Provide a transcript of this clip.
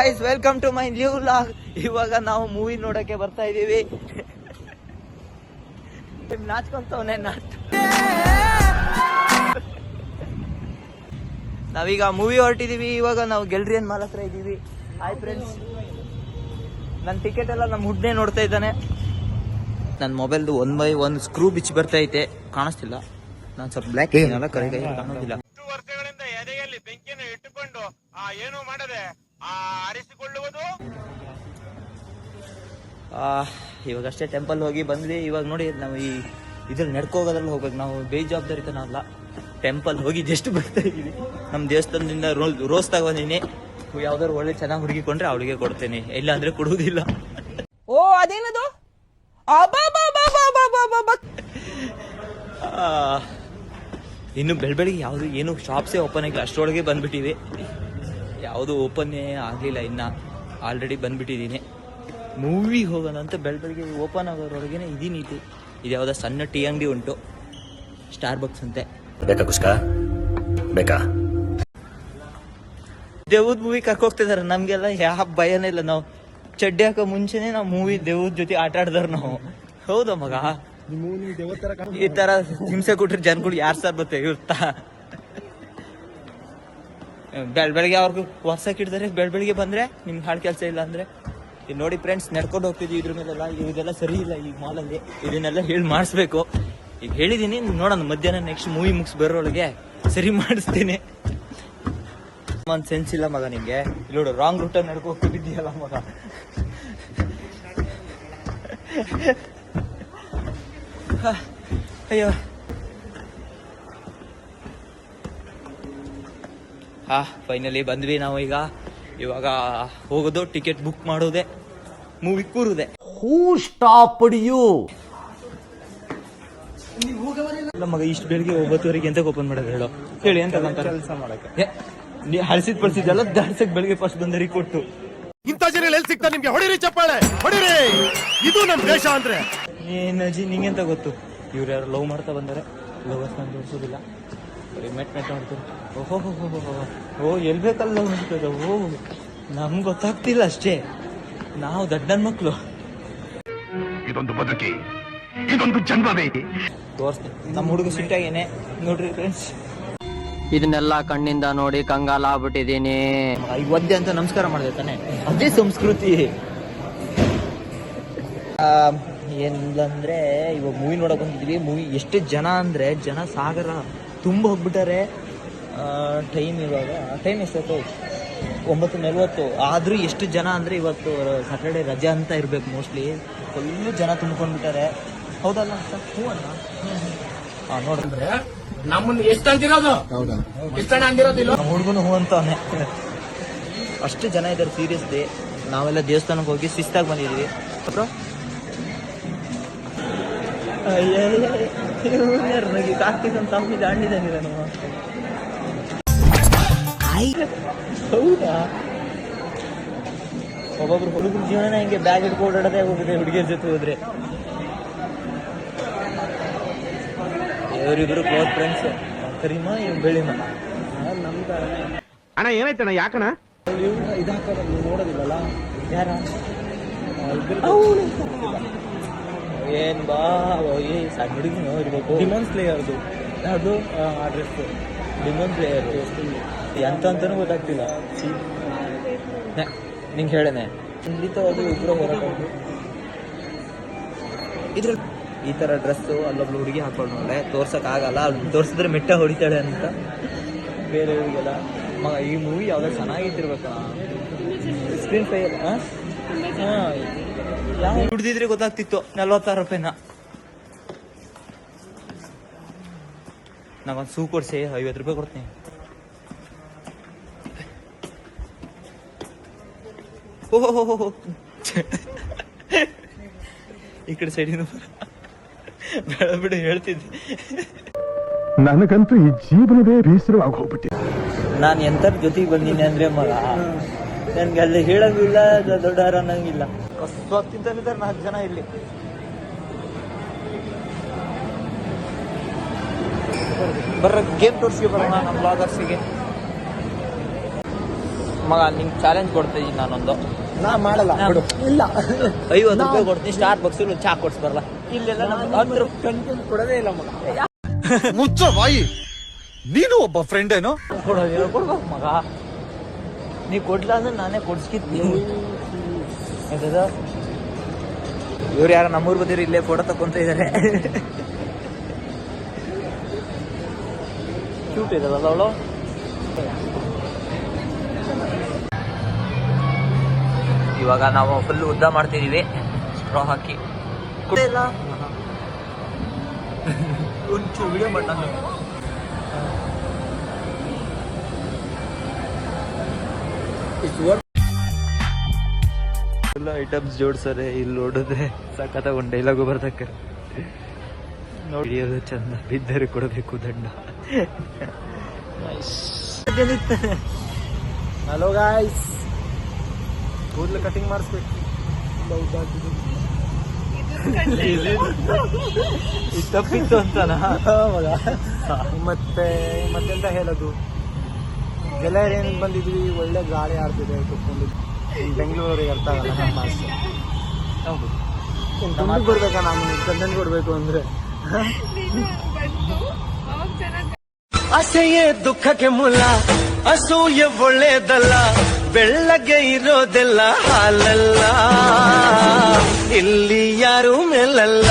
Guys welcome to my new vlog. ಇವಾಗ ನಾವು movie ನೋಡಕ್ಕೆ ಬರ್ತಾ ಇದೀವಿ. ನಾಚ್ಕೊಂತವನೇ ನಾವೀಗ ಮೂವಿ ಹೊರಟಿದೀವಿ. ಇವಾಗ ನಾವು ಗೆಲ್ರಿಯನ್ ಮಾಲ್ ಹತ್ರ ಇದೀವಿ. ಹಾಯ್ ಫ್ರೆಂಡ್ಸ್, ನನ್ನ ಟಿಕೆಟ್ ಎಲ್ಲ ನಮ್ಮ ಹುಡ್ನೇ ನೋಡ್ತಾ ಇದ್ದಾನೆ. ನನ್ನ ಮೊಬೈಲ್ದು 1/1 ಸ್ಕ್ರೂ ಬಿಚ್ಚಿ ಬರ್ತಾ ಐತೆ, ಕಾಣಿಸ್ತಿಲ್ಲ. ನಾನು ಸ್ವಲ್ಪ ಬ್ಲ್ಯಾಕ್ ಇದೀನಲ್ಲ, ಕರೆಕ್ಟ್ ಕಾಣೋದಿಲ್ಲ. ವರ್ಷಗಳಿಂದ ಎದೆಯಲ್ಲಿ ಬೆಂಕಿಯನ್ನು ಇಟ್ಟುಕೊಂಡು ಏನು ಮಾಡದೆ ಆರಿಸಿಕೊಳ್ಳುವುದು. ಇವಾಗ ಅಷ್ಟೇ ಟೆಂಪಲ್ ಹೋಗಿ ಬಂದ್ವಿ. ಇವಾಗ ನೋಡಿ ನಾವು ಈ ಇದ್ರಲ್ಲಿ ನಡ್ಕೋಗೋದ್ರಲ್ಲಿ ಹೋಗ್ಬೇಕು. ನಾವು ಬೇಜವಾಬ್ದಾರಿತನ ಅಲ್ಲ, ಟೆಂಪಲ್ ಹೋಗಿ ಜಸ್ಟ್ ಬರ್ತಾ ಇದೀವಿ. ನಮ್ಮ ದೇವಸ್ಥಾನದಿಂದ ರೋಸ್ ತಗೊಂಡಿನಿ. ಯಾವ್ದಾದ್ರು ಒಳ್ಳೆ ಚೆನ್ನಾಗಿ ಹುಡುಗಿಕೊಂಡ್ರೆ ಅವಳಿಗೆ ಕೊಡ್ತೇನೆ, ಇಲ್ಲ ಅಂದ್ರೆ ಕೊಡುವುದಿಲ್ಲ. ಓ ಅದೇನದು, ಇನ್ನು ಬೆಳಬೆಳಿಗ್ಗೆ ಯಾವುದು ಏನು ಶಾಪ್ಸೇ ಓಪನ್ ಆಗಿಲ್ಲ, ಅಷ್ಟರೊಳಗೆ ಬಂದ್ಬಿಟ್ಟಿವಿ. ಯಾವುದು ಓಪನ್ನೇ ಆಗಲಿಲ್ಲ ಇನ್ನ, ಆಲ್ರೆಡಿ ಬಂದ್ಬಿಟ್ಟಿದ್ದೀನಿ. ಮೂವಿ ಹೋಗೋಣ ಅಂತ ಬೆಳಬೆಳಿಗ್ಗೆ ಓಪನ್ ಆಗೋದ್ರೊಳಗೇನೆ ಇದೀನಿ. ಇದು ಯಾವ್ದೋ ಸಣ್ಣ ಟೀ ಅಂಗಡಿ ಉಂಟು, ಸ್ಟಾರ್ ಬಕ್ಸ್ ಅಂತೆ. ಬೇಕಾ ದೇವದ್ ಮೂವಿ ಕರ್ಕೋಗ್ತಿದಾರೆ. ನಮ್ಗೆಲ್ಲ ಯಾವ ಭಯನೇ ಇಲ್ಲ. ನಾವು ಚಡ್ಡಿ ಹಾಕೋ ಮುಂಚೆನೆ ನಾವು ಮೂವಿ ದೇವದ್ ಜೊತೆ ಆಟ ಆಡಿದವ್ರು ನಾವು. ಹೌದಾ ಮಗ? ಈ ತರ ಹಿಂಸೆ ಕೊಟ್ರೆ ಜನಗಳು ಯಾರು ಸರ್ ಬತ್ತೆ ಇರ್ತಾ. ಬೆಳಗ್ಗೆ ಅವ್ರಿಗೆ ವರ್ಷಕ್ಕೆ ಇಡ್ತಾರೆ. ಬೆಳಗ್ಗೆ ಬಂದ್ರೆ ನಿಮ್ಗೆ ಹಾಳು ಕೆಲಸ ಇಲ್ಲ ಅಂದ್ರೆ ನೋಡಿ ಫ್ರೆಂಡ್ಸ್, ನಡ್ಕೊಂಡು ಹೋಗ್ತಿದ್ವಿ ಇದ್ರ ಮೇಲೆಲ್ಲ. ಇದೆಲ್ಲ ಸರಿ ಇಲ್ಲ ಈ ಮಾಲಲ್ಲಿ, ಇದನ್ನೆಲ್ಲ ಹೇಳಿ ಮಾಡಿಸ್ಬೇಕು. ಈಗ ಹೇಳಿದೀನಿ, ನೋಡೋಣ ಮಧ್ಯಾಹ್ನ ನೆಕ್ಸ್ಟ್ ಮೂವಿ ಮುಗಿಸ್ ಬರೋಳಗೆ ಸರಿ ಮಾಡಿಸ್ತೀನಿ. ಒಂದು ಸೆನ್ಸ್ ಇಲ್ಲ ಮಗ ನಿಂಗೆ. ಇಲ್ಲಿ ನೋಡು, ರಾಂಗ್ ರೂಟಲ್ಲಿ ನಡ್ಕೊ ಹೋಗ್ತಿದ್ದೀಯಲ್ಲ ಮಗ. ಅಯ್ಯೋ ಫೈನಲಿ ಬಂದ್ವಿ ನಾವು. ಇವಾಗ ಹೋಗೋದು, ಟಿಕೆಟ್ ಬುಕ್ ಮಾಡೋದೆ, ಮೂವಿ ಕೂರುದೆ. ಹೂ ಸ್ಟಾಪ್ಡ್ ಯು ಮಗ ಇಷ್ಟು ಬೆಳಿಗ್ಗೆ 9:00 ಅಂತ ಓಪನ್ ಮಾಡೋದು ಹೇಳು. ಹೇಳಿ ಅಂತ ಕೆಲಸ ಮಾಡಕ್ಕೆ ನೀ ಹಳಸಿದ್ ಪಡಿಸಿದ್ದಲ್ಲ, ದಾಡ್ಸಕ್ ಬೆಳಿಗ್ಗೆ ಫಸ್ಟ್ ಬಂದರಿ ಕೊಟ್ಟು. ಇಂಥ ಜನ ಎಲ್ಲಿ ಸಿಗ್ತಾರೆ ನಿಮ್ಗೆ? ಹೊಡಿರಿ ಚಪ್ಪಾಳೆ, ಹೊಡಿರಿ. ಇದು ನಮ್ ದೇಶ ಅಂದ್ರೆ ಏನಜ್ಜಿ ನಿಂಗೆಂತ ಗೊತ್ತು? ಇವ್ರು ಯಾರು ಲವ್ ಮಾಡ್ತಾ ಬಂದರೆ ಲವರ್ಸ್ ನಾನು ತೋರಿಸೋದಿಲ್ಲ, ಮೆಟ್ ಮಾಡ್ತಾರೆ. ಓ ಎಲ್ ಬೇಕಲ್ಲ ಲವ್ ಮಾಡ್ತದ. ಓ ನಮ್ಗೆ ಗೊತ್ತಾಗ್ತಿಲ್ಲ ಅಷ್ಟೇ, ನಾವು ದಡ್ಡನ್ ಮಕ್ಳು. ಇದೊಂದು ಬದುಕಿ, ಇದೊಂದು ಜನ್ಮವೇ. ತೋರಿಸ್ತೀನಿ ನಮ್ಮ ಹುಡುಗ ಸಿಟ್ಟಾಗೇನೆ ನೋಡ್ರಿ ಫ್ರೆಂಡ್ಸ್. ಇದನ್ನೆಲ್ಲ ಕಣ್ಣಿಂದ ನೋಡಿ ಕಂಗಾಲ ಆಗ್ಬಿಟ್ಟಿದೀನಿ. ಈಗ ಒದ್ದೆ ಅಂತ ನಮಸ್ಕಾರ ಮಾಡಿದೆ ತಾನೆ, ಅದೇ ಸಂಸ್ಕೃತಿ. ಏನಂದ್ರೆ ಇವಾಗ ಮೂವಿ ನೋಡಕ್ ಬಂದಿದ್ವಿ. ಮೂವಿ ಎಷ್ಟು ಜನ ಅಂದ್ರೆ ಜನ ಸಾಗರ ತುಂಬ ಹೋಗ್ಬಿಟ್ಟಾರೆ. ಟೈಮ್ ಎಷ್ಟೊತ್ತು? 9:40. ಆದ್ರೂ ಎಷ್ಟು ಜನ ಅಂದ್ರೆ ಇವತ್ತು ಸ್ಯಾಟರ್ಡೆ ರಜೆ ಅಂತ ಇರ್ಬೇಕು ಮೋಸ್ಟ್ಲಿ. ಫುಲ್ಲು ಜನ ತುಂಬ್ಕೊಂಡ್ಬಿಟ್ಟಾರೆ. ಹೌದಲ್ಲ ಸರ್? ಹೂ ಅಲ್ಲ ನೋಡಿದ್ರೆ ನಮ್ಮನ್ನ ಎಷ್ಟು ಅಂತಿರೋದು? ಎಷ್ಟಣ್ಣ ಅಂದಿರೋದಿಲ್ಲ. ನಮ್ಮ ಹುಡುಗನು ಹೂ ಅಂತವನೆ. ಅಷ್ಟು ಜನ ಇದ್ದಾರೆ ಸೀರಿಯಸ್ಲಿ. ನಾವೆಲ್ಲ ದೇವಸ್ಥಾನಕ್ಕೆ ಹೋಗಿ ಶಿಸ್ತಾಗಿ ಬಂದಿದ್ವಿ. ನನಗೆ ಕಾರ್ತಿಕ್ ಅಂತ ತಮ್ಮಿದ ಹಣ್ಣಿದಂಗಿದೆ ನಮ್ಮ. ಹೌದಾ? ಒಬ್ಬೊಬ್ರು ಹುಡುಗರ ಜೀವನ ಹಿಂಗೆ ಬ್ಯಾಗ್ ಹಿಡ್ಕೊಂಡು ಓಡಾಡೋದೇ ಹೋಗಿದೆ ಹುಡುಗಿಯರ ಜೊತೆ ಹೋದ್ರೆ. ಇವರಿಬ್ರು ಕ್ಲೋಸ್ ಫ್ರೆಂಡ್ಸ್, ಕರಿಮ ಇವ್ ಬೆಳಿಮ. ಅಣ್ಣ ಏನಾಯ್ತಣ್ಣ? ಯಾಕಣ್ಣ ಇದಾಕ ನೋಡೋದಿಲ್ಲಲ್ಲ ಯಾರ? ಏನ್ ಬಾ ಸಣ್ಣ ಹುಡುಗಿನೋ ಇರ್ಬೇಕು. ಡಿಮೋನ್ ಸ್ಲೇಯರ್ದು ಯಾವುದು ಅಡ್ರೆಸ್? ಡಿಮೋನ್ ಪ್ಲೇಯರ್ ಎಂತಂತಾನು ಗೊತ್ತಾಗ್ತಿಲ್ಲ. ನಿಂಗೆ ಹೇಳೇನೆ ಖಂಡಿತ ಅದು ಇಬ್ಬರು ಹೋರಾಟ. ಇದ್ರಲ್ಲಿ ಈ ತರ ಡ್ರೆಸ್ಸು ಅಲ್ಲೊಬ್ಳು ಹುಡುಗಿ ಹಾಕೊಂಡು ನೋಡೆ, ತೋರ್ಸಕ್ ಆಗಲ್ಲ. ಅವ್ಳು ತೋರ್ಸಿದ್ರೆ ಮೆಟ್ಟ ಹೊಡಿತಾಳೆ ಅಂತ ಬೇರೆಯವ್ರಿಗೆಲ್ಲ. ಮಗ ಈ ಮೂವಿ ಯಾವ್ದಾದ್ರು ಚೆನ್ನಾಗಿತ್ತಿರ್ಬೇಕಣ್ಣ. ಸ್ಕ್ರೀನ್ ಫೈರ್ ಯಾವ ಹುಡ್ದಿದ್ರೆ ಗೊತ್ತಾಗ್ತಿತ್ತು. 46 ರೂಪಾಯಿನ ನಾವೊಂದು ಸೂ ಕೊಡ್ಸಿ 50 ರೂಪಾಯಿ ಕೊಡ್ತೀನಿ. ಓಹೋ ಈ ಕಡೆ ಸೈಡಿನ ಬೇಡ ಬಿಡು ಹೇಳ್ತಿದ್ದೆ. ನನಗಂತೂ ಈ ಜೀವನವೇ ಬೇಸರವಾಗಿ ಹೋಗ್ಬಿಟ್ಟಿದೆ. ನಾನು ಎಂತರ ಜೊತೆಗೆ ಬಂದೀನಿ ಅಂದ್ರೆ ಮಗ, ನನ್ಗೆ ಅಲ್ಲಿ ಹೇಳಂಗಿಲ್ಲ, ದೊಡ್ಡವರ ಅನ್ನಂಗಿಲ್ಲ. ತಿಂತಿದ್ದಾರೆ 4 ಜನ ಇಲ್ಲಿ. ಬರ್ರ ಗೇಮ್ ತೋರಿಸಿ ಬರೋಣ ನಮ್ಮ ಬ್ಲಾಗರ್ಸಿಗೆ. ಮಗ ನಿಂಗೆ ಚಾಲೆಂಜ್ ಕೊಡ್ತೀನಿ ನಾನೊಂದು. ನಾ ಮಾಡಲ್ಲ ಬಿಡು. ಇಲ್ಲ 50 ರೂಪಾಯಿ ಕೊಡ್ತೀನಿ. ಸ್ಟಾರ್ ಬಕ್ಸ್ ಚಾ ಕೊಡ್ಸ್ಬರಲ್ಲ. ಇಲ್ಲೆಲ್ಲ ನಮ್ಗೆ ಕಂಟೆಂಟ್ ಕೊಡೋದೇ ಇಲ್ಲ ಮಗ. ಮುಚ್ಚ ಬಾಯಿ, ನೀನು ಒಬ್ಬ ಫ್ರೆಂಡ್ ಏನೋ. ಕೊಡ್ಬೇಕು ಮಗ. ನೀ ಕೊಡ್ಲ ಅಂದ್ರೆ ನಾನೇ ಕೊಡ್ಸ್ಕಿತ್ತೀನಿ. ಇವ್ರು ಯಾರು ನಮ್ಮೂರ್ ಬಂದಿರು ಇಲ್ಲೇ ಫೋಟೋ ತಕೊಂತ ಇದಾರೆ. ಕ್ಯೂಟ್ ಇದಾರಲ್ಲ ಅವಳು. ಇವಾಗ ನಾವು ಫುಲ್ ಉದ್ದ ಮಾಡ್ತಿದೀವಿ ಸ್ಟ್ರಾ ಹಾಕಿ. ಒಂಚೂರು ವಿಡಿಯೋ ಮಾಡ. ಎಲ್ಲ ಐಟಮ್ಸ್ ಜೋಡ್ಸರೆ ಇಲ್ಲಿ ನೋಡಿದ್ರೆ ಸಖತ್ತಾಗಿ ಒಂದು ಡೈಲಾಗು ಬರ್ದಕ್ಕೆ ನೋಡಿಯೋದು ಚಂದ. ಬಿದ್ದರೆ ಕೊಡಬೇಕು ದಂಡ. ಹಲೋ ಗಾಯ್ಸ್, ಕೂದಲು ಕಟಿಂಗ್ ಮಾಡಿಸ್ಬೇಕು. ತಪ್ಪಿತ್ತು ಅಂತನಾ ಮಗ. ಮತ್ತೆಂತ ಹೇಳೋದು, ಗೆಳೆಯರು ಏನ್ ಬಂದಿದ್ವಿ, ಒಳ್ಳೆ ಗಾಳಿ ಆಡ್ತಿದೆ ಕುತ್ಕೊಂಡು. ಬೆಂಗಳೂರಿಗೆ ಅರ್ಥ ಆಗಲ್ಲ ನಮ್ಮ ಆಸೆ. ಹೌದು, ದುಡ್ಡು ಕೊಡ್ಬೇಕಾ, ನಾನು ಕಂಟೆಂಟ್ ಕೊಡ್ಬೇಕು ಅಂದ್ರೆ. ಅಸೆಯೇ ದುಃಖಕ್ಕೆ ಮೂಲ, ಅಸೂಯೆ ಒಳ್ಳೇದಲ್ಲ, ಬೆಳ್ಳಗೆ ಇರೋದೆಲ್ಲ ಹಾಲಲ್ಲ, ಇಲ್ಲಿ ಯಾರು ಮೇಲಲ್ಲ.